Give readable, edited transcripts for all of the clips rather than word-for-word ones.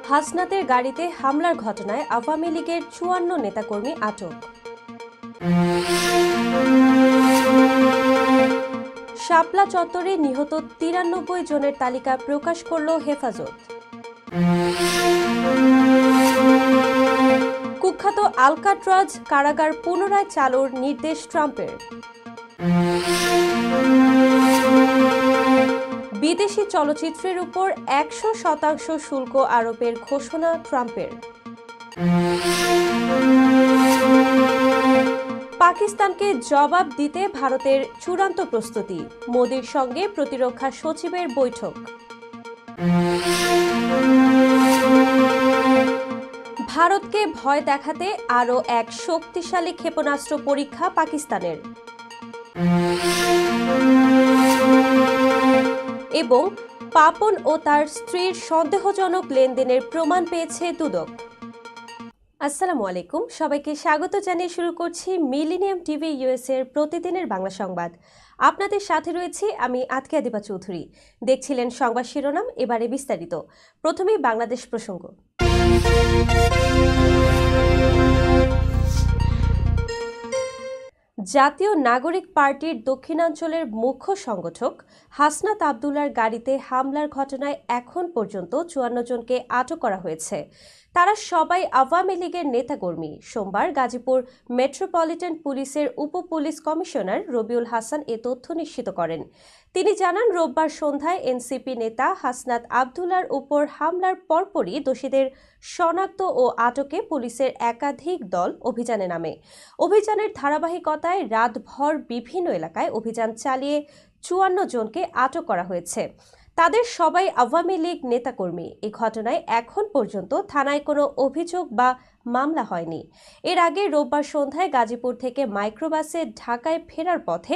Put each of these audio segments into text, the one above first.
হাসনাতের গাড়িতে হামলার ঘটনায় আওয়ামী লীগের ৫৪ নেতাকর্মী আটক। শাপলা চত্বরে নিহত ৯৩ জনের তালিকা প্রকাশ করল হেফাজত। কুখ্যাত আলকাট্রাজ কারাগার পুনরায় চালুর নির্দেশ ট্রাম্পের। বিদেশি চলচ্চিত্রের উপর ১০০% শুল্ক আরোপের ঘোষণা ট্রাম্পের। পাকিস্তানকে জবাব দিতে ভারতের চূড়ান্ত প্রস্তুতি, মোদির সঙ্গে প্রতিরক্ষা সচিবের বৈঠক। ভারতকে ভয় দেখাতে আরও এক শক্তিশালী ক্ষেপণাস্ত্র পরীক্ষা পাকিস্তানের। এবং পাপন ও তার স্ত্রীর সন্দেহজনক লেনদেনের প্রমাণ পেয়েছে দুদক। আসসালামু আলাইকুম, সবাইকে স্বাগত জানিয়ে শুরু করছি মিলেনিয়াম টিভি ইউএস এর প্রতিদিনের বাংলা সংবাদ। আপনাদের সাথে রয়েছি আমি আতকিয়া দীপা চৌধুরী। দেখছিলেন সংবাদ শিরোনাম, এবারে বিস্তারিত। প্রথমেই বাংলাদেশ প্রসঙ্গ। জাতীয় নাগরিক পার্টির দক্ষিণাঞ্চলের মুখ্য সংগঠক হাসনাত আবদুল্লার গাড়িতে হামলার ঘটনায় এখন পর্যন্ত ৫৪ জনকে আটক করা হয়েছে। তারা সবাই আওয়ামী লীগের নেতাকর্মী। সোমবার গাজীপুর মেট্রোপলিটন পুলিশের উপ পুলিশ কমিশনার রবিউল হাসান এ তথ্য নিশ্চিত করেন। তিনি জানান, রোববার সন্ধ্যায় এনসিপি নেতা হাসনাত আবদুল্লার উপর হামলার পরপরই দোষীদের শনাক্ত ও আটকে পুলিশের একাধিক দল অভিযানে নামে। অভিযানের ধারাবাহিকতায় রাতভর বিভিন্ন এলাকায় অভিযান চালিয়ে ৫৪ জনকে আটক করা হয়েছে। তাদের সবাই আওয়ামী লীগ নেতাকর্মী। এই ঘটনায় এখন পর্যন্ত থানায় কোনো অভিযোগ বা মামলা হয়নি। এর আগে রোববার সন্ধ্যায় গাজীপুর থেকে মাইক্রোবাসে ঢাকায় ফেরার পথে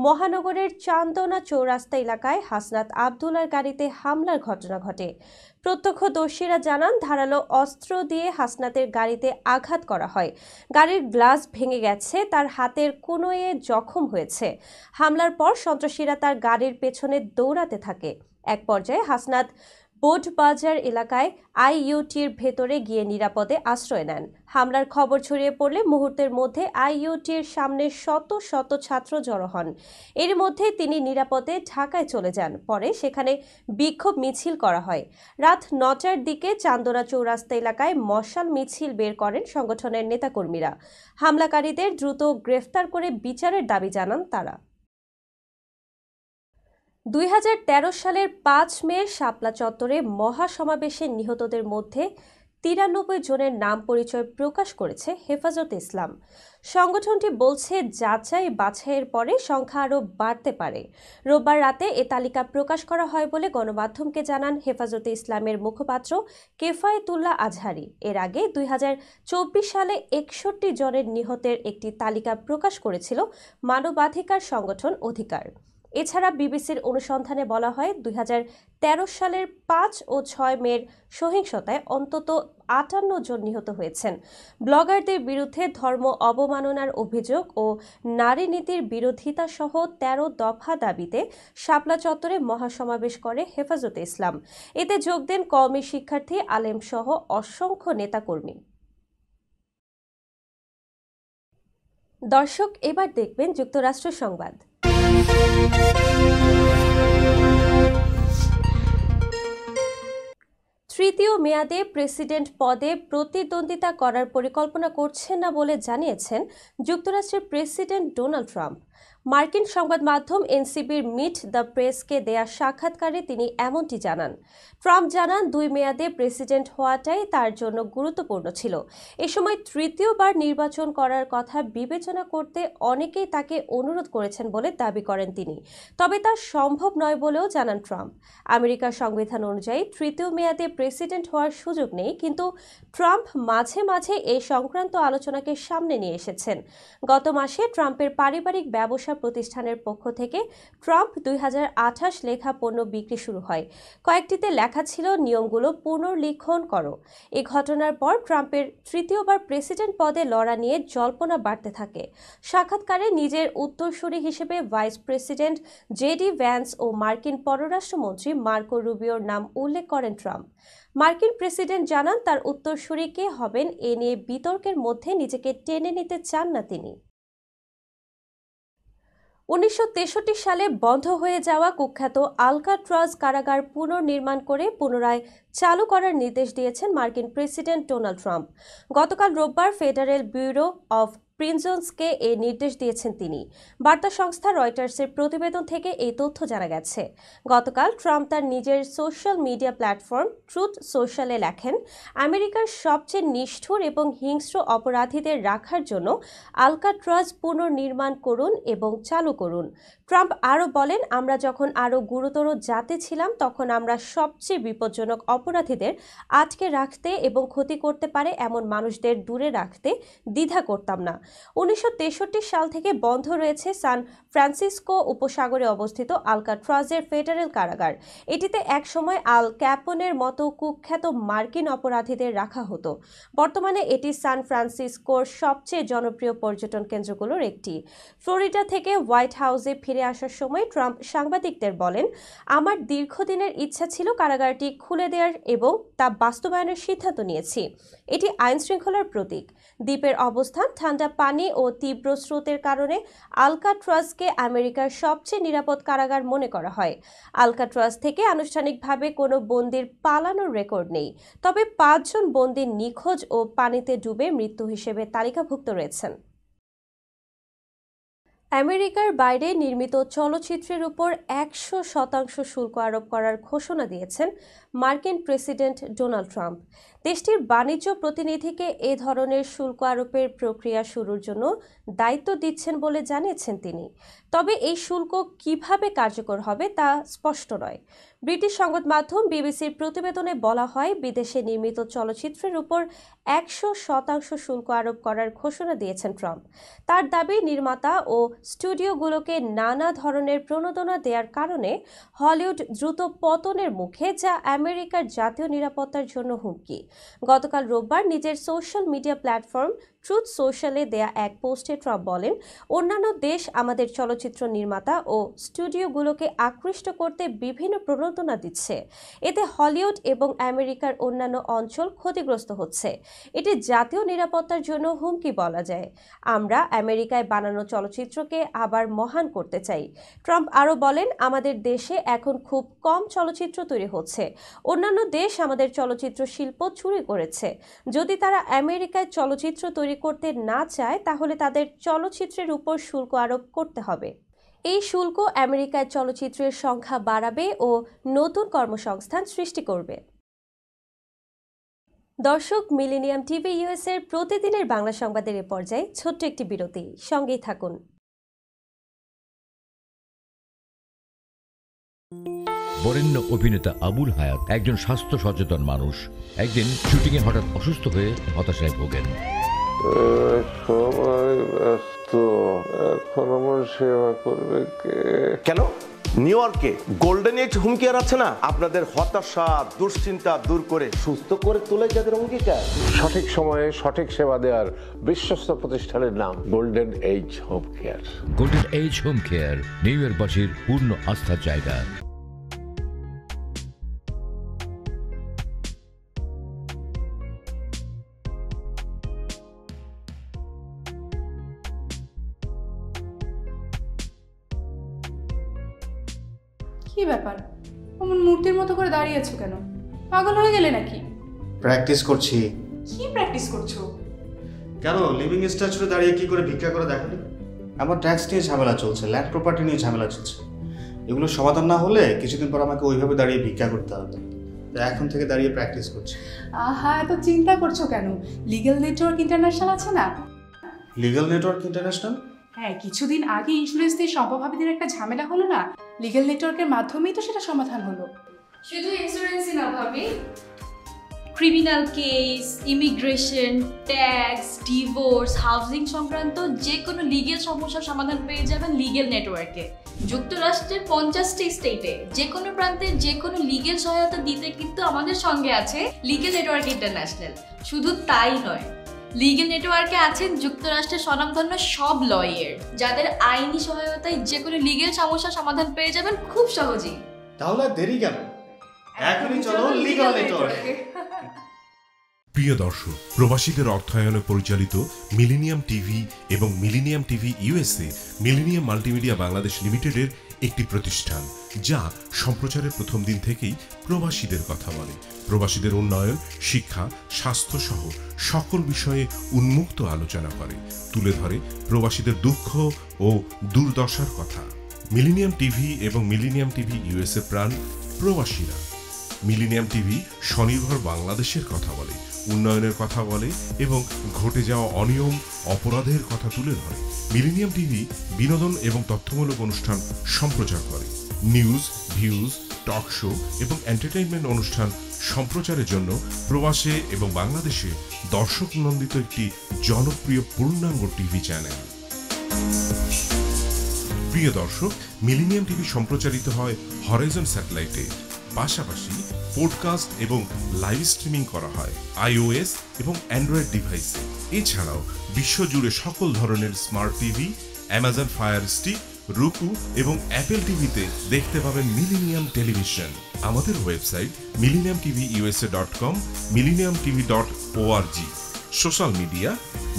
মহানগরের চান্দনা চৌরাস্তা এলাকায় হাসনাত আবদুল্লার গাড়িতে হামলার ঘটনা ঘটে। প্রত্যক্ষদর্শীরা জানান, ধারালো অস্ত্র দিয়ে হাসনাতের গাড়িতে আঘাত করা হয়। গাড়ির গ্লাস ভেঙে গেছে, তার হাতের কোনোয়ে জখম হয়েছে। হামলার পর সন্ত্রাসীরা তার গাড়ির পেছনে দৌড়াতে থাকে। এক পর্যায়ে হাসনাত বোটবাজার এলাকায় আইইউটির ভেতরে গিয়ে নিরাপদে আশ্রয় নেন। হামলার খবর ছড়িয়ে পড়লে মুহূর্তের মধ্যে আইইউটির সামনে শত শত ছাত্র জড়ো হন। এর মধ্যে তিনি নিরাপদে ঢাকায় চলে যান। পরে সেখানে বিক্ষোভ মিছিল করা হয়। রাত ৯টার দিকে চান্দনা চৌরাস্তা এলাকায় মশাল মিছিল বের করেন সংগঠনের নেতাকর্মীরা। হামলাকারীদের দ্রুত গ্রেফতার করে বিচারের দাবি জানান তারা। ২০১৩ সালের ৫ মে শাপলা চত্বরে মহাসমাবেশে নিহতদের মধ্যে ৯৩ জনের নাম পরিচয় প্রকাশ করেছে হেফাজত ইসলাম। সংগঠনটি বলছে, যাচাই বাছাইয়ের পরে সংখ্যা আরও বাড়তে পারে। রোববার রাতে এ তালিকা প্রকাশ করা হয় বলে গণমাধ্যমকে জানান হেফাজতে ইসলামের মুখপাত্র কেফায়েতুল্লাহ আজহারি। এর আগে ২০২৪ সালে ৬১ জনের নিহতের একটি তালিকা প্রকাশ করেছিল মানবাধিকার সংগঠন অধিকার। এছাড়া বিবিসির অনুসন্ধানে বলা হয়, ২০১৩ সালের ৫ ও ৬ মের সহিংসতায় অন্তত ৫৮ জন নিহত হয়েছেন। ব্লগারদের বিরুদ্ধে ধর্ম অবমাননার অভিযোগ ও নারী নীতির বিরোধিতা সহ ১৩ দফা দাবিতে শাপলা চত্বরে মহাসমাবেশ করে হেফাজতে ইসলাম। এতে যোগ দেন কওমি শিক্ষার্থী, আলেম সহ অসংখ্য নেতাকর্মী। দর্শক, এবার দেখবেন যুক্তরাষ্ট্র সংবাদ। তৃতীয় মেয়াদে প্রেসিডেন্ট পদে প্রতিদ্বন্দ্বিতা করার পরিকল্পনা করছেন না বলে জানিয়েছেন যুক্তরাষ্ট্রের প্রেসিডেন্ট ডোনাল্ড ট্রাম্প। মার্কিন সংবাদ মাধ্যম এনসিবির মিট দ্য প্রেসকে দেয়া সাক্ষাৎকারে তিনি এমনটি জানান। ট্রাম্প জানান, ২ মেয়াদে প্রেসিডেন্ট হওয়াটাই তার জন্য গুরুত্বপূর্ণ ছিল। এ সময় তৃতীয়বার নির্বাচন করার কথা বিবেচনা করতে অনেকেই তাকে অনুরোধ করেছেন বলে দাবি করেন তিনি। তবে তা সম্ভব নয় বলেও জানান ট্রাম্প। আমেরিকার সংবিধান অনুযায়ী তৃতীয় মেয়াদে প্রেসিডেন্ট হওয়ার সুযোগ নেই, কিন্তু ট্রাম্প মাঝে মাঝে এই সংক্রান্ত আলোচনাকে সামনে নিয়ে এসেছেন। গত মাসে ট্রাম্পের পারিবারিক ব্যবসা প্রতিষ্ঠানের পক্ষ থেকে ট্রাম্প ২০২৮ লেখা পণ্য বিক্রি শুরু হয়। কয়েকটিতে লেখা ছিল, নিয়মগুলো পুনর্লিখন করো। এই ঘটনার পর ট্রাম্পের তৃতীয়বার প্রেসিডেন্ট পদে লড়া নিয়ে জল্পনা বাড়তে থাকে। সাক্ষাৎকারে নিজের উত্তরসূরি হিসেবে ভাইস প্রেসিডেন্ট জেডি ভ্যান্স ও মার্কিন পররাষ্ট্রমন্ত্রী মার্কো রুবিওর নাম উল্লেখ করেন ট্রাম্প। মার্কিন প্রেসিডেন্ট জানান তার উত্তরসূরি কে হবেন এ নিয়ে বিতর্কের মধ্যে নিজেকে টেনে নিতে চান না তিনি। 1963 সালে বন্ধ হয়ে যাওয়া কুখ্যাত আলকাট্রাজ কারাগার পুনর্নির্মাণ করে পুনরায় চালু করার নির্দেশ দিয়েছেন মার্কিন প্রেসিডেন্ট ডোনাল্ড ট্রাম্প। গতকাল রোববার ফেডারেল ব্যুরো অব প্রিজনসকে এই নির্দেশ দিয়েছেন তিনি। বার্তা সংস্থা রয়টার্সের প্রতিবেদন থেকে এই তথ্য জানা গেছে। গতকাল ট্রাম্প তার নিজের সোশ্যাল মিডিয়া প্ল্যাটফর্ম ট্রুথ সোশ্যালে লেখেন, আমেরিকার সবচেয়ে নিষ্ঠুর এবং হিংস্র অপরাধীদের রাখার জন্য আলকাট্রাজ পুনর্নির্মাণ করুন এবং চালু করুন। ট্রাম্প আরও বলেন, আমরা যখন আরও গুরুতর জাতি ছিলাম তখন আমরা সবচেয়ে বিপজ্জনক অপরাধীদের আটকে রাখতে এবং ক্ষতি করতে পারে এমন মানুষদের দূরে রাখতে দ্বিধা করতাম না। 1963 সাল থেকে বন্ধ রয়েছে সান ফ্রান্সিসকো উপসাগরে অবস্থিত আলকাট্রাজের ফেডারেল কারাগার। এটিতে একসময় আল ক্যাপনের মতো কুখ্যাত মার্কিন অপরাধীদের রাখা হতো। বর্তমানে এটি সান ফ্রান্সিসকোর সবচেয়ে জনপ্রিয় পর্যটন কেন্দ্রগুলোর একটি। ফ্লোরিডা থেকে হোয়াইট হাউসে ফিরে আসার সময় ট্রাম্প সাংবাদিকদের বলেন, আমার দীর্ঘদিনের ইচ্ছা ছিল কারাগারটি খুলে দেওয়ার এবং তা বাস্তবায়নের সিদ্ধান্ত নিয়েছি। এটি আইন শৃঙ্খলার প্রতীক। দ্বীপের অবস্থান, ঠান্ডা পানি ও তীব্র স্রোতের কারণে আলকাট্রাজকে আমেরিকার সবচেয়ে নিরাপদ কারাগার মনে করা হয়। আলকাট্রাজ থেকে আনুষ্ঠানিকভাবে কোনো বন্দির পালানোর রেকর্ড নেই, তবে 5 জন বন্দী নিখোঁজ ও পানিতে ডুবে মৃত্যু হিসেবে তালিকাভুক্ত রয়েছেন। আমেরিকার বাইরে নির্মিত চলচ্চিত্রের উপর 100% শুল্ক আরোপ করার ঘোষণা দিয়েছেন মার্কিন প্রেসিডেন্ট ডোনাল্ড ট্রাম্প। দেশটির বাণিজ্য প্রতিনিধিকে এ ধরনের শুল্ক আরোপের প্রক্রিয়া শুরুর জন্য দায়িত্ব দিচ্ছেন বলে জানিয়েছেন তিনি। তবে এই শুল্ক কিভাবে কার্যকর হবে তা স্পষ্ট নয়। ব্রিটিশ সংবাদ মাধ্যম বিবিসির প্রতিবেদনে বলা হয়, বিদেশে নির্মিত চলচ্চিত্রের উপর 100% শুল্ক আরোপ করার ঘোষণা দিয়েছেন ট্রাম্প। তার দাবি, নির্মাতা ও স্টুডিওগুলোকে নানা ধরনের প্রণোদনা দেওয়ার কারণে হলিউড দ্রুত পতনের মুখে, যা আমেরিকার জাতীয় নিরাপত্তার জন্য হুমকি। গতকাল রোববার নিজের সোশ্যাল মিডিয়া প্ল্যাটফর্ম ট্রুথ সোশ্যালে দেয়া এক পোস্টে ট্রাম্প বলেন, অন্যান্য দেশ আমাদের চলচ্চিত্র নির্মাতা ও স্টুডিওগুলোকে আকৃষ্ট করতে বিভিন্ন প্রণোদনা দিচ্ছে। এতে হলিউড এবং আমেরিকার অন্যান্য অঞ্চল ক্ষতিগ্রস্ত হচ্ছে। এটি জাতীয় নিরাপত্তার জন্য হুমকি বলা যায়। আমরা আমেরিকায় বানানো চলচ্চিত্রকে আবার মহান করতে চাই। ট্রাম্প আরও বলেন, আমাদের দেশে এখন খুব কম চলচ্চিত্র তৈরি হচ্ছে। অন্যান্য দেশ আমাদের চলচ্চিত্র শিল্প চুরি করেছে। যদি তারা আমেরিকায় চলচ্চিত্র তৈরি করতে না চায় তাহলে তাদের চলচ্চিত্রের উপর শুল্ক আরোপ করতে হবে। এই শুল্ক আমেরিকায় চলচ্চিত্রের সংখ্যা বাড়াবে ও নতুন কর্মসংস্থান সৃষ্টি করবে। দর্শক, মিলেনিয়াম টিভি ইউএস এর প্রতিদিনের বাংলা সংবাদের এ পর্যায়ে ছোট্ট একটি বিরতি, সঙ্গেই থাকুন। বরেণ্য অভিনেতা আবুল হায়াত একজন স্বাস্থ্য সচেতন মানুষ। একদিন শুটিংয়ে হঠাৎ অসুস্থ হয়ে হতাশায় ভোগেন। সবাই ব্যস্ত, এখন আমার সেবা করবে কে? কেন? নিউ ইয়র্কে গোল্ডেন এজ হোম কেয়ার আছে না, আপনাদের হতাশা দুশ্চিন্তা দূর করে সুস্থ করে তোলে যাদের অঙ্গীকার। সঠিক সময়ে সঠিক সেবা দেওয়ার বিশ্বস্ত প্রতিষ্ঠানের নাম Golden Age Home Care. Golden Age Home Care New ইয়র্কবাসীর পূর্ণ আস্থার জায়গা। কি ব্যাপার, অমন মূর্তির মতো করে দাঁড়িয়ে আছো কেন? পাগল হয়ে গেলে নাকি? প্র্যাকটিস করছি। কি প্র্যাকটিস করছো? কেন লিভিং স্ট্যাচুরে দাঁড়িয়ে কি করে ভিক্ষা করে দেখালি? আমার ট্যাক্স নিয়ে ঝামেলা চলছে, ল্যান্ড প্রপার্টি নিয়ে ঝামেলা চলছে। এগুলো সমাধান না হলে কিছুদিন পর আমাকে ওইভাবে দাঁড়িয়ে ভিক্ষা করতে হবে। এখন থেকে দাঁড়িয়ে প্র্যাকটিস করছি। আহা, এত চিন্তা করছো কেন? লিগ্যাল নেটওয়ার্ক ইন্টারন্যাশনাল আছে না? Legal network international? হ্যাঁ, কিছুদিন আগে ইন্স্যুরেন্স দিয়ে সম্পভাবীদের একটা ঝামেলা হলো না, লিগ্যাল নেটওয়ার্কের মাধ্যমেই তো সেটা সমাধান হলো। শুধু ইন্স্যুরেন্সই না ভাবি, criminal case, immigration, tax, divorce, housing সংক্রান্ত যে কোনো লিগ্যাল সমস্যার সমাধান পেয়ে যাবেন লিগ্যাল নেটওয়ার্কে। যুক্তরাষ্ট্রের 50টি স্টেটে যে কোনো প্রান্তে যে কোনো লিগ্যাল সহায়তা দিতে কিন্তু আমাদের সঙ্গে আছে লিগ্যাল নেটওয়ার্ক ইন্টারন্যাশনাল। শুধু তাই নয়, লিগ্যাল নেটওয়ার্কে আছেন যুক্তরাষ্ট্রের স্বনামধন্য সব লয়ার, যাদের আইনি সহায়তায় যে কোনো লিগ্যাল সমস্যার সমাধান পেয়ে যাবেন খুব সহজেই। তাহলে আর দেরি কেন? এখনই চলো লিগ্যাল নেটওয়ার্কে। প্রিয় দর্শক, প্রবাসীদের অর্থায়নে পরিচালিত মিলেনিয়াম টিভি এবং millennium TV USA millennium multimedia Bangladesh লিমিটেডের একটি প্রতিষ্ঠান, যা সম্প্রচারের প্রথম দিন থেকেই প্রবাসীদের কথা বলে। প্রবাসীদের উন্নয়ন, শিক্ষা, স্বাস্থ্য সহ সকল বিষয়ে উন্মুক্ত আলোচনা করে, তুলে ধরে প্রবাসীদের দুঃখ ও দুর্দশার কথা। মিলেনিয়াম টিভি এবং মিলেনিয়াম টিভি ইউএসএ প্রাণ প্রবাসীরা। মিলেনিয়াম টিভি স্বনির্ভর বাংলাদেশের কথা বলে, উন্নয়নের কথা বলে এবং ঘটে যাওয়া অনিয়ম, অপরাধের কথা তুলে ধরে। মিলেনিয়াম টিভি বিনোদন এবং তথ্যমূলক অনুষ্ঠান সম্প্রচার করে। নিউজ, ভিউজ, টক শো এবং এন্টারটেইনমেন্ট অনুষ্ঠান সম্প্রচারের জন্য প্রবাসে এবং বাংলাদেশে দর্শক নন্দিত একটি জনপ্রিয় পূর্ণাঙ্গ টিভি চ্যানেল। প্রিয় দর্শক, মিলেনিয়াম টিভি সম্প্রচারিত হয় হরাইজন স্যাটেলাইটে, পাশাপাশি পডকাস্ট এবং লাইভ স্ট্রিমিং করা হয় iOS এবং অ্যান্ড্রয়েড ডিভাইসে। এছাড়াও বিশ্বজুড়ে সকল ধরনের smart TV, Amazon fire stick, রুকু এবং অ্যাপেল টিভিতে দেখতে পাবেন মিলেনিয়াম টেলিভিশন। আমাদের website millenniumtvusa.com, millenniumtv.org। Social media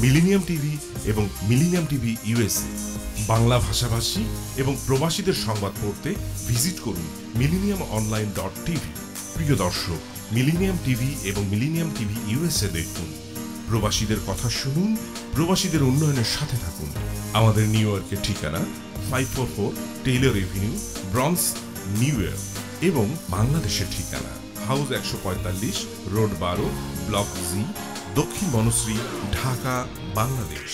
millennium TV এবং মিলেনিয়াম টিভি ইউএসএ। বাংলা ভাষাভাষী এবং প্রবাসীদের সংবাদ পড়তে ভিজিট করুন millenniumonline.tv। প্রিয় দর্শক, মিলেনিয়াম টিভি এবং মিলেনিয়াম টিভি ইউএসএ দেখুন। প্রবাসীদের কথা শুনুন, প্রবাসীদের উন্নয়নের সাথে থাকুন। আমাদের নিউ ইয়র্কের ঠিকানা 544 Taylor Avenue, bronze, New York এবং বাংলাদেশের ঠিকানা হাউস 145, রোড 12, ব্লক জি, দক্ষিণ বনশ্রী, ঢাকা, বাংলাদেশ।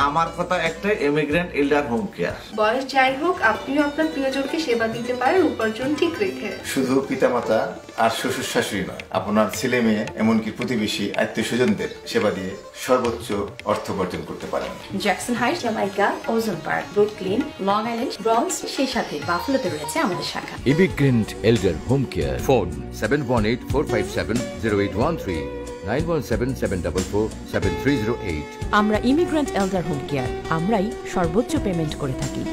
আমার কথা একটাই, ইমিগ্রেন্ট এল্ডার হোম কেয়ার। বয়স যাই হোক, আপনিও আপনার প্রিয়জনকে সেবা দিতে পারেন উপার্জন ঠিক রেখে। শুধু পিতামাতা আর শ্বশুর শাশুড়ি নয়, আপনার ছেলে মেয়ে এমনকি প্রতিবেশী আত্মীয় স্বজনদের সেবা দিয়ে সর্বোচ্চ অর্থ উপার্জন করতে পারেন। জ্যাকসন হাইট, জামাইকা, ওজন park, Brooklyn, long island, bronze, সেই সাথে বাফলোতে রয়েছে আমাদের শাখা। Immigrant এল্ডার home care. ফোন 7184570813, 9177447308। আমরা ইমিগ্রেন্ট এল্ডার হোম কেয়ার, আমরাই সর্বোচ্চ পেমেন্ট করে থাকি।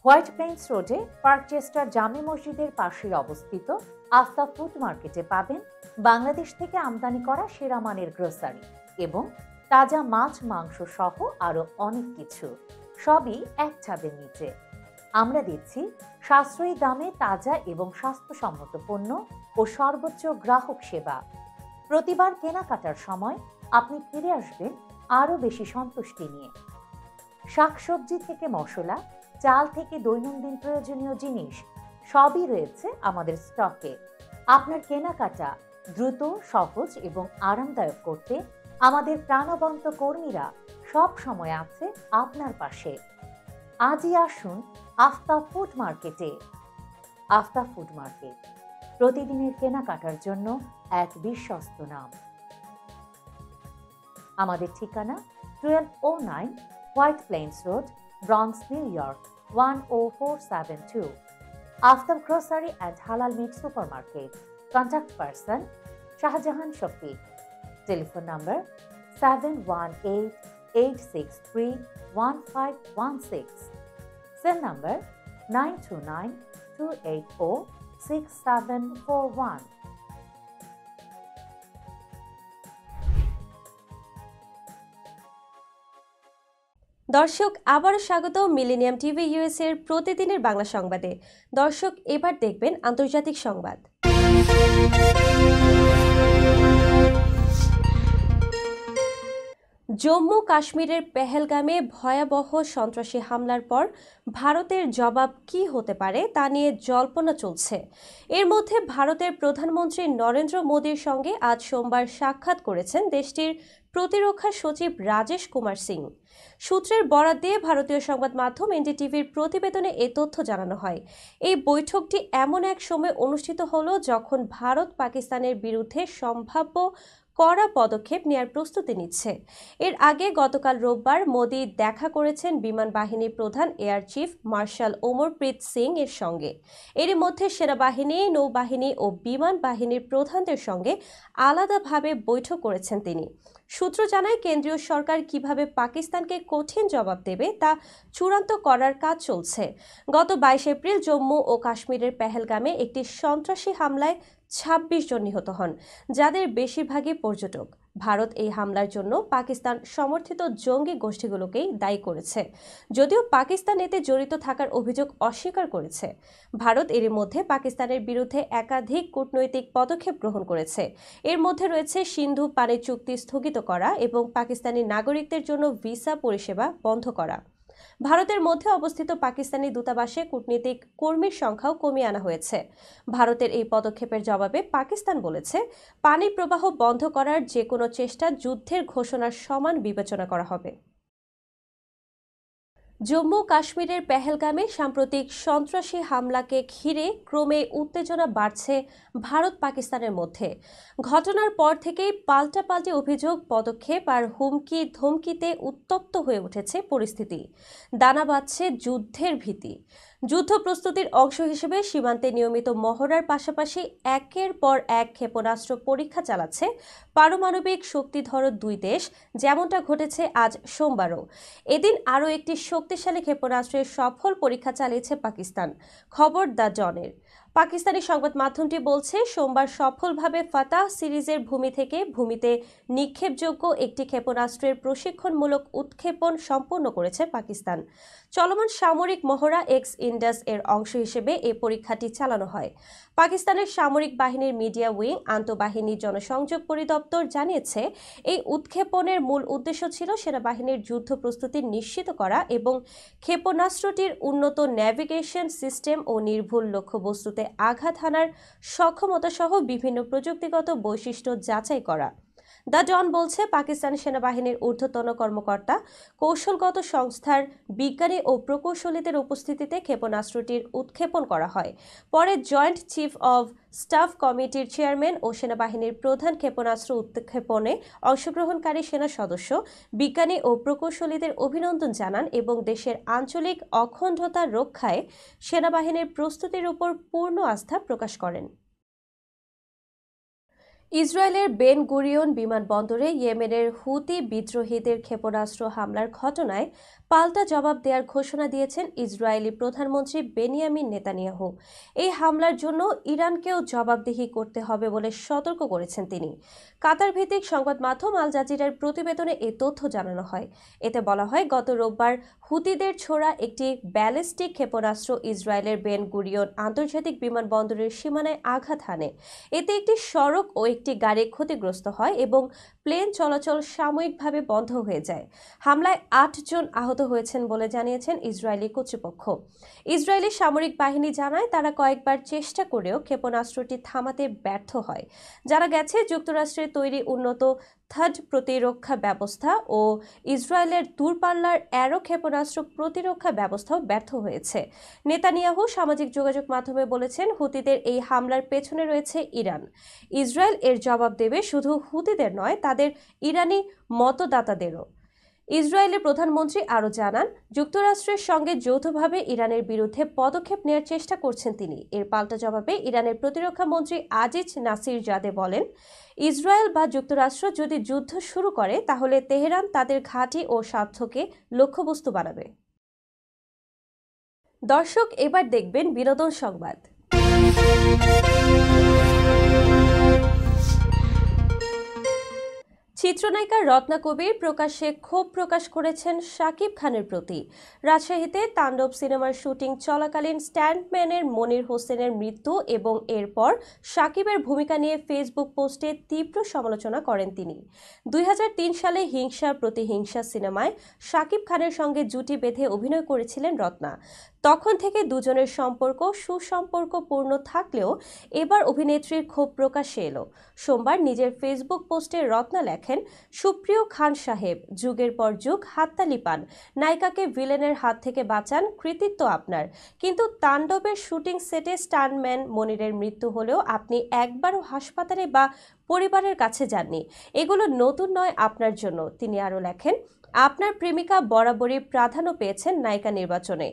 হোয়াইট প্লেন্স রোডে পার্কচেস্টার জামে মসজিদের পাশে অবস্থিত আফতাব ফুড মার্কেটে পাবেন বাংলাদেশ থেকে আমদানি করা সেরা মানের গ্রোসারি এবং তাজা মাছ, মাংস সহ আরো অনেক কিছু, সবই এক ছাদের নিচে। আমরা দিচ্ছি সাশ্রয়ী দামে তাজা এবং স্বাস্থ্যসম্মত পণ্য ও সর্বোচ্চ গ্রাহক সেবা। প্রতিবার কেনাকাটার সময় আপনি ফিরে আসবেন আরো বেশি সন্তুষ্টি নিয়ে। শাকসবজি থেকে মশলা, চাল থেকে দৈনন্দিন প্রয়োজনীয় জিনিস সবই রয়েছে আমাদের স্টকে। আপনার কেনাকাটা দ্রুত, সহজ এবং আরামদায়ক করতে আমাদের প্রাণবন্ত কর্মীরা সব সময় আছে আপনার পাশে। আজই আসুন আফতাব ফুড মার্কেটে। আফতাব ফুড মার্কেট, প্রতিদিনের কেনাকাটার জন্য এক বিশ্বস্ত নাম। আমাদের ঠিকানা 1209 White Plains Road, Bronx, New York 10472। Aftab Grocery and Halal Meat Supermarket. Contact person Shahjahan Shafiq. Telephone number 7188631516। Cell number 9292806741। দর্শক, আবারও স্বাগত মিলেনিয়াম টিভি ইউএসএ এর প্রতিদিনের বাংলা সংবাদে। দর্শক, এবার দেখবেন আন্তর্জাতিক সংবাদ। জম্মু কাশ্মীরের পেহেলগামে ভয়াবহ সন্ত্রাসী হামলার পর ভারতের জবাব কী হতে পারে তা নিয়ে জল্পনা চলছে। এর মধ্যে ভারতের প্রধানমন্ত্রী নরেন্দ্র মোদীর সঙ্গে আজ সোমবার সাক্ষাৎ করেছেন দেশটির প্রতিরক্ষা সচিব রাজেশ কুমার সিং। সূত্রের বরাত দিয়ে ভারতীয় সংবাদ মাধ্যম এনডিটিভির প্রতিবেদনে এ তথ্য জানানো হয়। এই বৈঠকটি এমন এক সময় অনুষ্ঠিত হলো যখন ভারত পাকিস্তানের বিরুদ্ধে সম্ভাব্য কড়া পদক্ষেপ নেয়ার প্রস্তুতি নিচ্ছে। এর আগে গতকাল রোববার মোদি দেখা করেছেন বিমান বাহিনী প্রধান air chief marshal Amarpreet Singh এর সঙ্গে। এরই মধ্যে সেনাবাহিনী, নৌবাহিনী ও বিমান বাহিনীর প্রধানদের সঙ্গে আলাদাভাবে বৈঠক করেছেন তিনি। সূত্র জানায়, কেন্দ্রীয় সরকার কিভাবে পাকিস্তানকে কঠিন জবাব দেবে তা চূড়ান্ত করার কাজ চলছে। গত 22 এপ্রিল জম্মু ও কাশ্মীরের পেহেলগামে একটি সন্ত্রাসী হামলায় 26 জন নিহত হন, যাদের বেশিরভাগই পর্যটক। ভারত এই হামলার জন্য পাকিস্তান সমর্থিত জঙ্গি গোষ্ঠীগুলোকেই দায়ী করেছে, যদিও পাকিস্তান এতে জড়িত থাকার অভিযোগ অস্বীকার করেছে। ভারত এরই মধ্যে পাকিস্তানের বিরুদ্ধে একাধিক কূটনৈতিক পদক্ষেপ গ্রহণ করেছে। এর মধ্যে রয়েছে সিন্ধু পানি চুক্তি স্থগিত করা এবং পাকিস্তানি নাগরিকদের জন্য ভিসা পরিষেবা বন্ধ করা। ভারতের মধ্যে অবস্থিত পাকিস্তানি দূতাবাসে কূটনীতিক কর্মীর সংখ্যাও কমিয়ে আনা হয়েছে। ভারতের এই পদক্ষেপের জবাবে পাকিস্তান বলেছে, পানি প্রবাহ বন্ধ করার যে কোনো চেষ্টা যুদ্ধের ঘোষণার সমান বিবেচনা করা হবে। জম্মু কাশ্মীরের পেহেলগামে সাম্প্রতিক সন্ত্রাসী হামলাকে ঘিরে ক্রমে উত্তেজনা বাড়ছে ভারত পাকিস্তানের মধ্যে। ঘটনার পর থেকেই পাল্টাপাল্টি অভিযোগ, পদক্ষেপ আর হুমকি ধমকিতে উত্তপ্ত হয়ে উঠেছে পরিস্থিতি। দানা বাঁধছে যুদ্ধের ভীতি। যুদ্ধ প্রস্তুতির অংশ হিসেবে সীমান্তে নিয়মিত মহড়ার পাশাপাশি একের পর এক ক্ষেপণাস্ত্র পরীক্ষা চালাচ্ছে পারমাণবিক শক্তিধর দুই দেশ, যেমনটা ঘটেছে আজ সোমবারও। এদিন আরও একটি শক্তিশালী ক্ষেপণাস্ত্রের সফল পরীক্ষা চালিয়েছে পাকিস্তান। খবর দ্য ডনের। পাকিস্তানি সংবাদ মাধ্যমটি বলছে, সোমবার সফলভাবে ফাতাহ সিরিজের ভূমি থেকে ভূমিতে নিক্ষেপযোগ্য একটি ক্ষেপণাস্ত্রের প্রশিক্ষণমূলক উৎক্ষেপণ সম্পন্ন করেছে পাকিস্তান। চলমান সামরিক মহড়া এক্স ইন্ডাস এর অংশ হিসেবে এই পরীক্ষাটি চালানো হয়। পাকিস্তানের সামরিক বাহিনীর মিডিয়া উইং আন্তঃবাহিনী জনসংযোগ পরিদপ্তর জানিয়েছে, এই উৎক্ষেপণের মূল উদ্দেশ্য ছিল সেনাবাহিনীর যুদ্ধ প্রস্তুতি নিশ্চিত করা এবং ক্ষেপণাস্ত্রটির উন্নত ন্যাভিগেশন সিস্টেম ও নির্ভুল লক্ষ্যবস্তুতে আঘাত হানার সক্ষমতা সহ বিভিন্ন প্রযুক্তিগত বৈশিষ্ট্য যাচাই করা। দ্য ডন বলছে, পাকিস্তান সেনাবাহিনীর ঊর্ধ্বতন কর্মকর্তা, কৌশলগত সংস্থার বিজ্ঞানী ও প্রকৌশলীদের উপস্থিতিতে ক্ষেপণাস্ত্রটির উৎক্ষেপণ করা হয়। পরে জয়েন্ট চিফ অব স্টাফ কমিটির চেয়ারম্যান ও সেনাবাহিনীর প্রধান ক্ষেপণাস্ত্র উৎক্ষেপণে অংশগ্রহণকারী সেনা সদস্য, বিজ্ঞানী ও প্রকৌশলীদের অভিনন্দন জানান এবং দেশের আঞ্চলিক অখণ্ডতা রক্ষায় সেনাবাহিনীর প্রস্তুতির উপর পূর্ণ আস্থা প্রকাশ করেন। ইসরায়েলের বেন গুরিয়ন বিমানবন্দরে ইয়েমেনের হুতি বিদ্রোহীদের ক্ষেপণাস্ত্র হামলার ঘটনায় পাল্টা জবাব দেওয়ার ঘোষণা দিয়েছেন ইসরায়েলি প্রধানমন্ত্রী বেনিয়ামিন নেতানিয়াহু। এই হামলার জন্য ইরানকেও জবাবদিহি করতে হবে বলে সতর্ক করেছেন তিনি। কাতার ভিত্তিক সংবাদ মাধ্যম আল জাজিরার প্রতিবেদনে এই তথ্য জানানো হয়। এতে বলা হয়, গত রোববার হুতিদের ছোড়া একটি ব্যালিস্টিক ক্ষেপণাস্ত্র ইসরায়েলের বেন গুরিয়ন আন্তর্জাতিক বিমানবন্দরের সীমানায় আঘাত হানে। এতে একটি সড়ক ও একটি গাড়ি ক্ষতিগ্রস্ত হয় এবং প্লেন চলাচল সাময়িকভাবে বন্ধ হয়ে যায়। হামলায় 8 জন আহত হয়েছেন বলে জানিয়েছেন ইসরায়েলি কর্তৃপক্ষ। ইসরায়েলি সামরিক বাহিনী জানায়, তারা কয়েকবার চেষ্টা করেও ক্ষেপণাস্ত্রটি থামাতে ব্যর্থ হয়। জানা গেছে, যুক্তরাষ্ট্রের তৈরি উন্নত থার্ড প্রতিরক্ষা ব্যবস্থা ও ইসরায়েলের দূরপাল্লার অ্যারো ক্ষেপণাস্ত্র প্রতিরক্ষা ব্যবস্থাও ব্যর্থ হয়েছে। নেতানিয়াহু সামাজিক যোগাযোগ মাধ্যমে বলেছেন, হুতিদের এই হামলার পেছনে রয়েছে ইরান। ইসরায়েল এর জবাব দেবে শুধু হুতিদের নয়, তাদের ইরানি মতদাতাদেরও। ইসরায়েলের প্রধানমন্ত্রী আরও জানান, যুক্তরাষ্ট্রের সঙ্গে যৌথভাবে ইরানের বিরুদ্ধে পদক্ষেপ নেওয়ার চেষ্টা করছেন তিনি। এর পাল্টা জবাবে ইরানের প্রতিরক্ষা মন্ত্রী আজিজ নাসির জাদে বলেন, ইসরায়েল বা যুক্তরাষ্ট্র যদি যুদ্ধ শুরু করে তাহলে তেহরান তাদের ঘাঁটি ও স্বার্থকে লক্ষ্যবস্তু বানাবে। দর্শক, এবার দেখবেন বিনোদন সংবাদ। চিত্রনায়িকা রত্না কবির প্রকাশ্যে ক্ষোভ প্রকাশ করেছেন শাকিব খানের প্রতি। রাজশাহীতে তাণ্ডব সিনেমার শুটিং চলাকালীন স্ট্যান্টম্যানের মনির হোসেনের মৃত্যু এবং এরপর শাকিবের ভূমিকা নিয়ে ফেসবুক পোস্টে তীব্র সমালোচনা করেন তিনি। 2003 সালে হিংসা প্রতিহিংসা সিনেমায় শাকিব খানের সঙ্গে জুটি বেঁধে অভিনয় করেছিলেন রত্না। তখন থেকে দুজনের সম্পর্ক সুসম্পর্কপূর্ণ থাকলেও এবার অভিনেত্রীর ক্ষোভ প্রকাশ্যে এলো। সোমবার নিজের ফেসবুক পোস্টে রত্না লেখেন, সুপ্রিয় খান সাহেব, যুগের পর যুগ হাততালি পান, নায়িকাকে ভিলেনের হাত থেকে বাঁচান, কৃতিত্ব আপনার। কিন্তু তাণ্ডবের শুটিং সেটে স্টান্টম্যান মনিরের মৃত্যু হলেও আপনি একবারও হাসপাতালে বা পরিবারের কাছে যাননি। এগুলো নতুন নয় আপনার জন্য। তিনি আরও লেখেন, আপনার প্রেমিকা বরাবরই প্রাধান্য পেয়েছেন নায়িকা নির্বাচনে।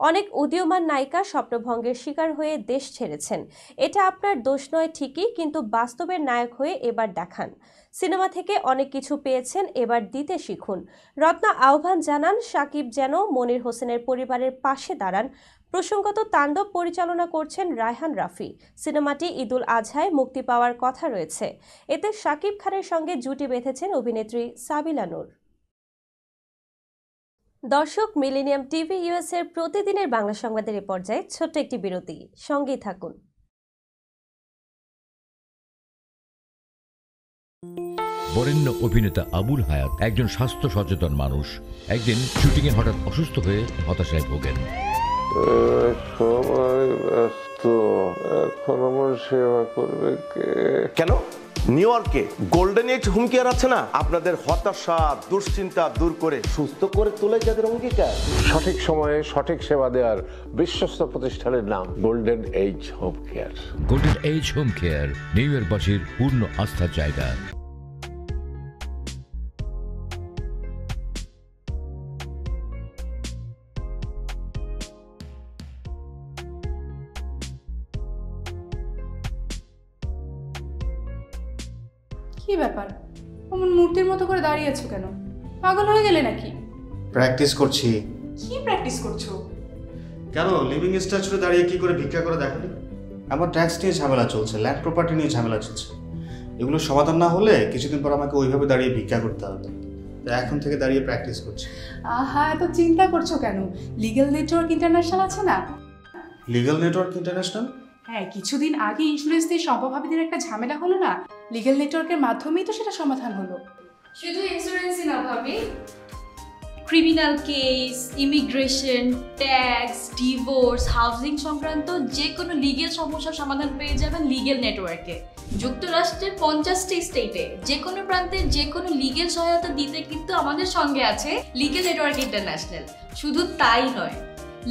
অনেক উদীয়মান নায়িকা স্বপ্নভঙ্গের শিকার হয়ে দেশ ছেড়েছেন। এটা আপনার দোষ নয় ঠিকই, কিন্তু বাস্তবের নায়ক হয়ে এবার দেখান। সিনেমা থেকে অনেক কিছু পেয়েছেন, এবার দিতে শিখুন। রত্না আহ্বান জানান শাকিব যেন মনির হোসেনের পরিবারের পাশে দাঁড়ান। প্রসঙ্গত, তাণ্ডব পরিচালনা করছেন রায়হান রাফি। সিনেমাটি ঈদুল আজহায় মুক্তি পাওয়ার কথা রয়েছে। এতে শাকিব খানের সঙ্গে জুটি বেঁধেছেন অভিনেত্রী সাবিলা নূর। দর্শক, মিলেনিয়াম টিভি ইউএস এর প্রতিদিনের বাংলা সংবাদের এই পর্যায়ে ছোট্ট একটি বিরতি, সঙ্গেই থাকুন। বরেণ্য অভিনেতা আবুল হায়াত একজন স্বাস্থ্য সচেতন মানুষ। একদিন শুটিংয়ে হঠাৎ অসুস্থ হয়ে হতাশায় ভোগেন। সবাই ব্যস্ত, এখন আমার সেবা করবে কে? কেন? নিউ ইয়র্কে গোল্ডেন এজ হোম কেয়ার আছে না, আপনাদের হতাশা দুশ্চিন্তা দূর করে সুস্থ করে তোলে যাদের অঙ্গীকার। সঠিক সময়ে সঠিক সেবা দেওয়ার বিশ্বস্ত প্রতিষ্ঠানের নাম Golden Age Home Care. Golden Age Home Care New ইয়র্কবাসীর পূর্ণ আস্থার জায়গা। কি ব্যাপার, অমন মূর্তির মতো করে দাঁড়িয়ে আছো কেন? পাগল হয়ে গেলে নাকি? প্র্যাকটিস করছি। কি প্র্যাকটিস করছো? কেন লিভিং স্ট্যাচুরে দাঁড়িয়ে কি করে ভিক্ষা করে দেখালি? আমার ট্যাক্স নিয়ে ঝামেলা চলছে, ল্যান্ড প্রপার্টি নিয়ে ঝামেলা চলছে। এগুলো সমাধান না হলে কিছুদিন পর আমাকে ওইভাবে দাঁড়িয়ে ভিক্ষা করতে হবে। তাই এখন থেকে দাঁড়িয়ে প্র্যাকটিস করছি। আহা, এত চিন্তা করছো কেন? লিগ্যাল নেটওয়ার্ক ইন্টারন্যাশনাল আছে না? Legal network international? হ্যাঁ, কিছুদিন আগে ইন্স্যুরেন্স দিয়ে সম্পভাবিদের একটা ঝামেলা হলো না, লিগ্যাল নেটওয়ার্কের মাধ্যমেই তো সেটা সমাধান হলো। শুধু ইন্স্যুরেন্সই না ভাবি, criminal case, immigration, tax, divorce, housing সংক্রান্ত যে কোনো লিগেল সমস্যার সমাধান পেয়ে যাবেন লিগেল নেটওয়ার্কে। যুক্তরাষ্ট্রের 50টি স্টেটে যে কোনো প্রান্তে যে কোনো লিগেল সহায়তা দিতে কিন্তু আমাদের সঙ্গে আছে লিগেল নেটওয়ার্ক ইন্টারন্যাশনাল। শুধু তাই নয়,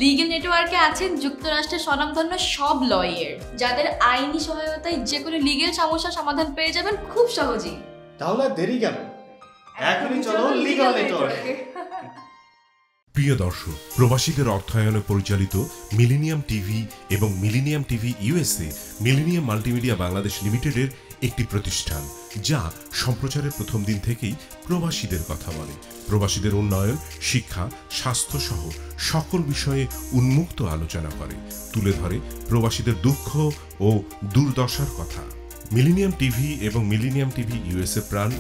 লিগেল নেটওয়ার্কে আছেন যুক্তরাষ্ট্রের স্বনামধন্য সব লয়ার, যাদের আইনি সহায়তায় যে কোনো লিগেল সমস্যার সমাধান পেয়ে যাবেন খুব সহজেই। তাহলে দেরি কেন? এখনই চলো লিগ্যাল নেটওয়ার্কে। প্রিয় দর্শক, প্রবাসীদের অর্থায়নে পরিচালিত মিলেনিয়াম টিভি এবং millennium TV USA millennium multimedia Bangladesh লিমিটেডের একটি প্রতিষ্ঠান, যা সম্প্রচারের প্রথম দিন থেকেই প্রবাসীদের কথা বলে। প্রবাসীদের উন্নয়ন, শিক্ষা, স্বাস্থ্য সহ সকল বিষয়ে উন্মুক্ত আলোচনা করে, তুলে ধরে প্রবাসীদের দুঃখ ও দুর্দশার কথা। মিলেনিয়াম টিভি এবং মিলেনিয়াম টিভি ইউএসএ প্রাণ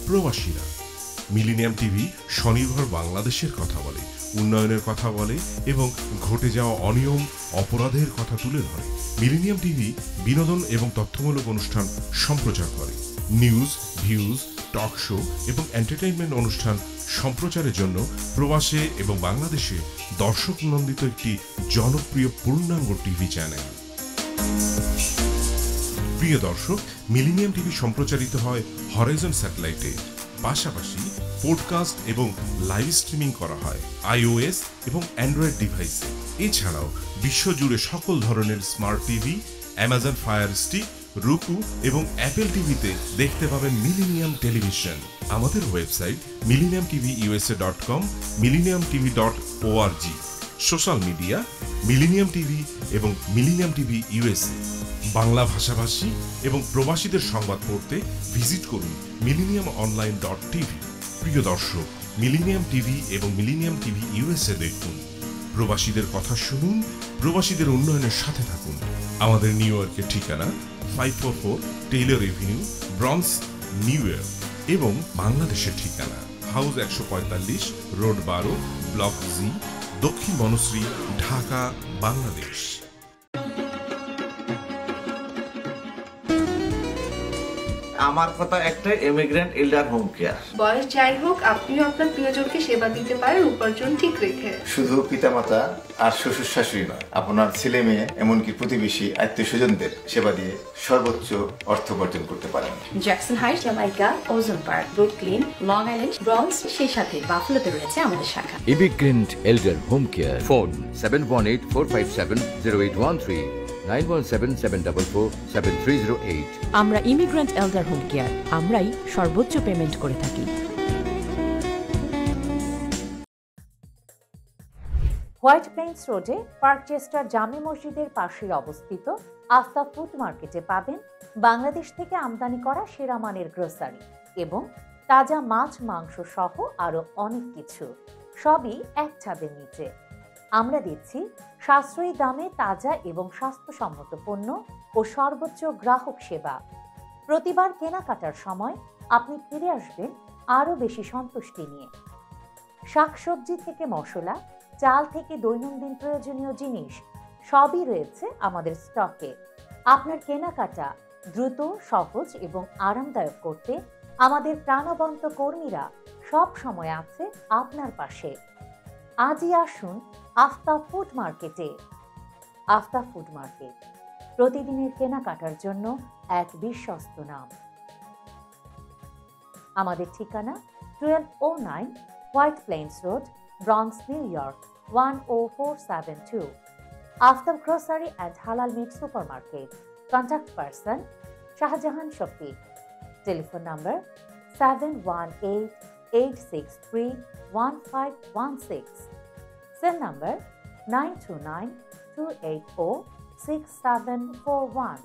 প্রবাসীরা। মিলেনিয়াম টিভি স্বনির্ভর বাংলাদেশের কথা বলে, উন্নয়নের কথা বলে এবং ঘটে যাওয়া অনিয়ম, অপরাধের কথা তুলে ধরে। মিলেনিয়াম টিভি বিনোদন এবং তথ্যমূলক অনুষ্ঠান সম্প্রচার করে। নিউজ, ভিউজ, টক শো এবং এন্টারটেইনমেন্ট অনুষ্ঠান সম্প্রচারের জন্য প্রবাসে এবং বাংলাদেশে দর্শক নন্দিত একটি জনপ্রিয় পূর্ণাঙ্গ টিভি চ্যানেল। প্রিয় দর্শক, মিলেনিয়াম টিভি সম্প্রচারিত হয় হরাইজন স্যাটেলাইটে। পাশাপাশি পডকাস্ট এবং লাইভ স্ট্রিমিং করা হয় iOS এবং অ্যান্ড্রয়েড ডিভাইসে। এছাড়াও বিশ্বজুড়ে সকল ধরনের smart TV, Amazon fire stick, রুকু এবং অ্যাপেল টিভিতে দেখতে পাবেন মিলেনিয়াম টেলিভিশন। আমাদের website millenniumtvusa.com, millenniumtv.org। Social media millennium TV এবং মিলেনিয়াম টিভি ইউএসএ। বাংলা ভাষাভাষী এবং প্রবাসীদের সংবাদ পড়তে ভিজিট করুন millenniumonline.tv। প্রিয় দর্শক, মিলেনিয়াম টিভি এবং মিলেনিয়াম টিভি ইউএসএ দেখুন, প্রবাসীদের কথা শুনুন, প্রবাসীদের উন্নয়নের সাথে থাকুন। আমাদের নিউ ইয়র্কের ঠিকানা 544 Taylor Avenue, bronze, New York এবং বাংলাদেশের ঠিকানা হাউস 145, রোড 12, ব্লক জি, দক্ষিণ বনশ্রী, ঢাকা, বাংলাদেশ। আমার কথা একটাই, ইমিগ্রেন্ট এল্ডার হোম কেয়ার। বয়স যাই হোক, আপনিও আপনার প্রিয়জনকে সেবা দিতে পারেন উপার্জন ঠিক রেখে। শুধু পিতামাতা আর শ্বশুর শাশুড়ি নয়, আপনার ছেলে মেয়ে এমনকি প্রতিবেশী আত্মীয় স্বজনদের সেবা দিয়ে সর্বোচ্চ অর্থ উপার্জন করতে পারেন। জ্যাকসন হাইটস, জামাইকা, ওজন park, Brooklyn, long island, bronze, সেই সাথে বাফলোতে রয়েছে আমাদের শাখা। Immigrant এল্ডার home care, phone 7184570813, 9177447308। আমরা ইমিগ্রেন্ট এল্ডার হোম কেয়ার, আমরাই সর্বোচ্চ পেমেন্ট করে থাকি। হোয়াইট প্লেন্স রোডে পার্কচেস্টার জামে মসজিদের পাশে অবস্থিত আস্থা ফুড মার্কেটে পাবেন বাংলাদেশ থেকে আমদানি করা সেরা মানের গ্রোসারি এবং তাজা মাছ, মাংস সহ আরো অনেক কিছু, সবই এক ছাদের নিচে। আমরা দিচ্ছি সাশ্রয়ী দামে তাজা এবং স্বাস্থ্যসম্মত পণ্য ও সর্বোচ্চ গ্রাহক সেবা। প্রতিবার কেনাকাটার সময় আপনি ফিরে আসবেন আরো বেশি সন্তুষ্টি নিয়ে। শাকসবজি থেকে মশলা, চাল থেকে দৈনন্দিন প্রয়োজনীয় জিনিস সবই রয়েছে আমাদের স্টকে। আপনার কেনাকাটা দ্রুত, সহজ এবং আরামদায়ক করতে আমাদের প্রাণবন্ত কর্মীরা সব সময় আছে আপনার পাশে। আজই আসুন আস্থা ফুড মার্কেটে। আস্থা ফুড মার্কেট, প্রতিদিনের কেনাকাটার জন্য এক বিশ্বস্ত নাম। আমাদের ঠিকানা 1209 White Plains Road, Bronx, New York 10472। Aftab Grocery and Halal Meat Supermarket. Contact person Shahjahan Shafiq. Telephone number 7188631516। Cell number 9292846741।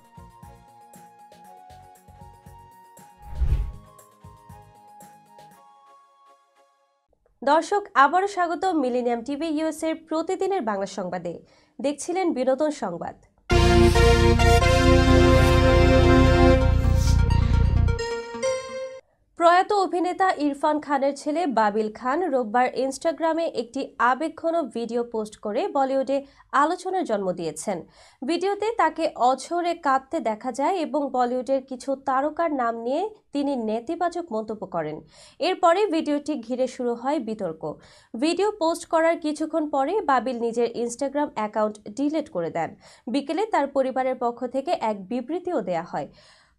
দর্শক, আবারও স্বাগত মিলেনিয়াম টিভি ইউএস এর প্রতিদিনের বাংলা সংবাদে। দেখছিলেন বিনোদন সংবাদ। প্রয়াত অভিনেতা ইরফান খানের ছেলে বাবিল খান রোববার ইনস্টাগ্রামে একটি আবেগঘন ভিডিও পোস্ট করে বলিউডে আলোচনার জন্ম দিয়েছেন। ভিডিওতে তাকে অঝরে কাঁদতে দেখা যায় এবং বলিউডের কিছু তারকার নাম নিয়ে তিনি নেতিবাচক মন্তব্য করেন। এরপরে ভিডিওটি ঘিরে শুরু হয় বিতর্ক। ভিডিও পোস্ট করার কিছুক্ষণ পরে বাবিল নিজের ইনস্টাগ্রাম অ্যাকাউন্ট ডিলিট করে দেন। বিকেলে তার পরিবারের পক্ষ থেকে এক বিবৃতিও দেয়া হয়।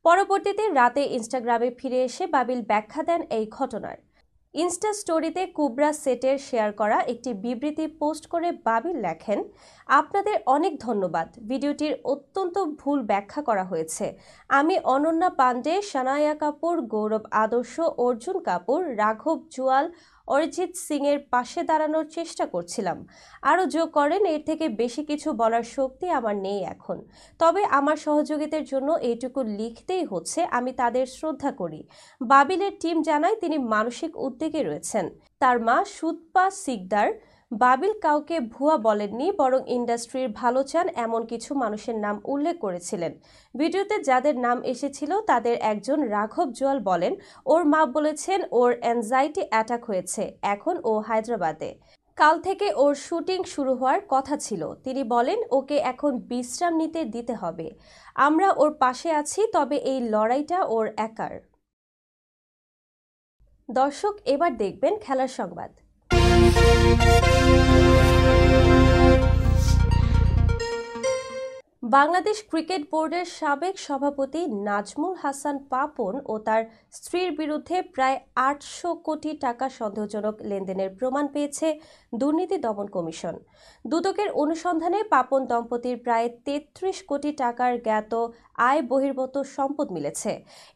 পরবর্তীতে রাতে ইনস্টাগ্রামে ফিরে এসে বাবিল ব্যাখ্যা দেন এই ঘটনার। ইনস্টা স্টোরিতে কুবরা সেটের শেয়ার করা একটি বিবৃতি পোস্ট করে বাবিল লেখেন, আপনাদের অনেক ধন্যবাদ। ভিডিওটির অত্যন্ত ভুল ব্যাখ্যা করা হয়েছে। আমি অনন্যা পান্ডে, সানায়া কাপুর, গৌরব আদর্শ, অর্জুন কাপুর, রাঘব জুয়াল, অরিজিৎ সিং এর পাশে দাঁড়ানোর চেষ্টা করছিলাম। আরও যোগ করেন, এর থেকে বেশি কিছু বলার শক্তি আমার নেই এখন। তবে আমার সহযোগিতার জন্য এইটুকু লিখতেই হচ্ছে, আমি তাদের শ্রদ্ধা করি। বাবিলের টিম জানায় তিনি মানসিক উদ্বেগে রয়েছেন। তার মা সুতপা সিকদার বাবিল কাউকে ভুয়া বলেননি, বরং ইন্ডাস্ট্রির ভালো চান এমন কিছু মানুষের নাম উল্লেখ করেছিলেন। ভিডিওতে যাদের নাম এসেছিল তাদের একজন রাঘব জুয়াল বলেন, ওর মা বলেছেন ওর অ্যাংজাইটি অ্যাটাক হয়েছে, এখন ও হায়দ্রাবাদে। কাল থেকে ওর শুটিং শুরু হওয়ার কথা ছিল। তিনি বলেন, ওকে এখন বিশ্রাম দিতে হবে। আমরা ওর পাশে আছি, তবে এই লড়াইটা ওর একার। দর্শক, এবার দেখবেন খেলার সংবাদ। বাংলাদেশ ক্রিকেট বোর্ডের সাবেক সভাপতি নাজমুল হাসান পাপন ও তার স্ত্রীর বিরুদ্ধে প্রায় ৮০০ কোটি টাকা সন্দেহজনক লেনদেনের প্রমাণ পেয়েছে দুর্নীতি দমন কমিশন। দুদকের অনুসন্ধানে পাপন দম্পতির প্রায় ৩৩ কোটি টাকার জ্ঞাত আয় বহির্ভূত সম্পদ মিলেছে।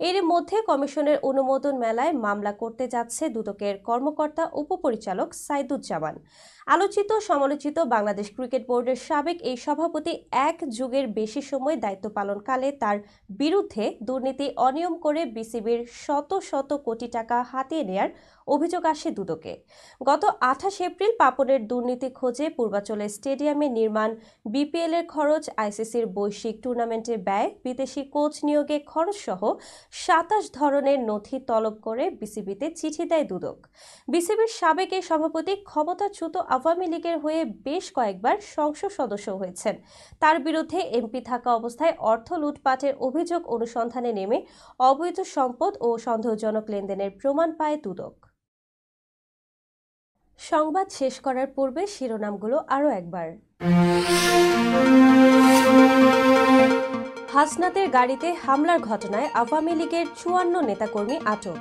এর মধ্যে কমিশনের অনুমোদন মেলায় মামলা করতে যাচ্ছে দুদকের কর্মকর্তা উপপরিচালক সাইদুজ্জামান। আলোচিত সমালোচিত বাংলাদেশ ক্রিকেট বোর্ডের সাবেক এই সভাপতি এক যুগের বেশি সময় দায়িত্ব পালনকালে তার বিরুদ্ধে দুর্নীতি, অনিয়ম করে বিসিবির শত শত কোটি টাকা হাতিয়ে নেয়ার অভিযোগ আসে দুদকে। গত ২৮ এপ্রিল পাপনের দুর্নীতি খোঁজে পূর্বাঞ্চল দখলের স্টেডিয়ামে নির্মাণ, বিপিএল এর খরচ, আইসিসির বৈশ্বিক টুর্নামেন্টে ব্যয়, বিদেশি কোচ নিয়োগে খরচ সহ ২৭ ধরনের নথি তলব করে বিসিবিতে চিঠি দেয় দুদক। বিসিবির সাবেক এই সভাপতি ক্ষমতাচ্যুত আওয়ামী লীগের হয়ে বেশ কয়েকবার সংসদ সদস্য হয়েছেন। তার বিরুদ্ধে এমপি থাকা অবস্থায় অর্থ লুটপাটের অভিযোগ অনুসন্ধানে নেমে অবৈধ সম্পদ ও সন্দেহজনক লেনদেনের প্রমাণ পায় দুদক। সংবাদ শেষ করার পূর্বে শিরোনামগুলো আরও একবার। হাসনাতের গাড়িতে হামলার ঘটনায় আওয়ামী লীগের ৫৪ নেতাকর্মী আটক।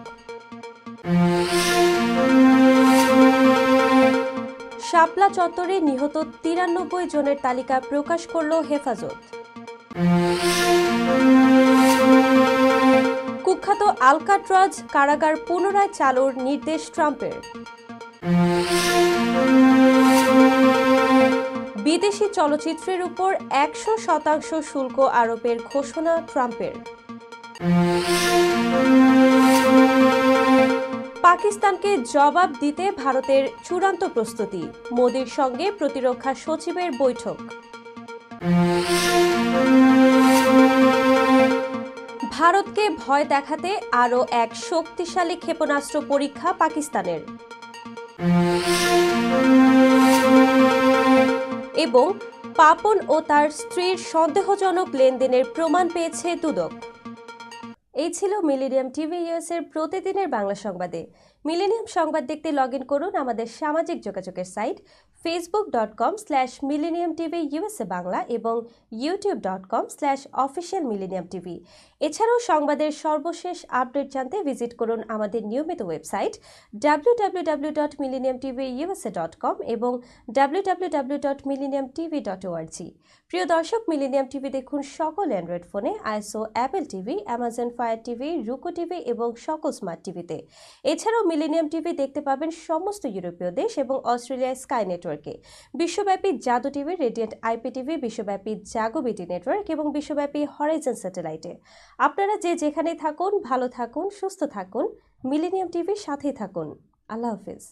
শাপলা চত্বরে নিহত ৯৩ জনের তালিকা প্রকাশ করল হেফাজত। কুখ্যাত আলকাট্রাজ কারাগার পুনরায় চালুর নির্দেশ ট্রাম্পের। বিদেশি চলচ্চিত্রের উপর ১০০% শুল্ক আরোপের ঘোষণা ট্রাম্পের। পাকিস্তানকে জবাব দিতে ভারতের চূড়ান্ত প্রস্তুতি, মোদির সঙ্গে প্রতিরক্ষা সচিবের বৈঠক। ভারতকে ভয় দেখাতে আরও এক শক্তিশালী ক্ষেপণাস্ত্র পরীক্ষা পাকিস্তানের। এবং পাপন ও তার স্ত্রীর সন্দেহজনক লেনদেনের প্রমাণ পেয়েছে দুদক। এই ছিল মিলেনিয়াম টিভি ইউএস এর প্রতিদিনের বাংলা সংবাদে। মিলেনিয়াম সংবাদ দেখতে লগ ইন করুন আমাদের সামাজিক যোগাযোগের সাইট facebook.com/millenniumtvUSA বাংলা এবং youtube.com/officialmillenniumtv। এছাড়াও সংবাদের সর্বশেষ আপডেট জানতে ভিজিট করুন আমাদের নিয়মিত ওয়েবসাইট www.millenniumtvusa.com এবং www.millenniumtv.org। প্রিয় দর্শক, মিলেনিয়াম টিভি দেখুন সকল অ্যান্ড্রয়েড ফোনে, iOS, Apple TV, Amazon Fire TV, Roku TV এবং সকল স্মার্ট টিভিতে। এছাড়াও মিলেনিয়াম টিভি দেখতে পাবেন সমস্ত ইউরোপীয় দেশ এবং অস্ট্রেলিয়ায় স্কাই নেটওয়ার্কে, বিশ্বব্যাপী জাদু টিভি, রেডিয়েন্ট আইপি টিভি, বিশ্বব্যাপী জাগো বিটি নেটওয়ার্ক এবং বিশ্বব্যাপী হরাইজন স্যাটেলাইটে। আপনারা যে যেখানেই থাকুন, ভালো থাকুন, সুস্থ থাকুন, মিলেনিয়াম টিভির সাথেই থাকুন। আল্লাহ হাফেজ।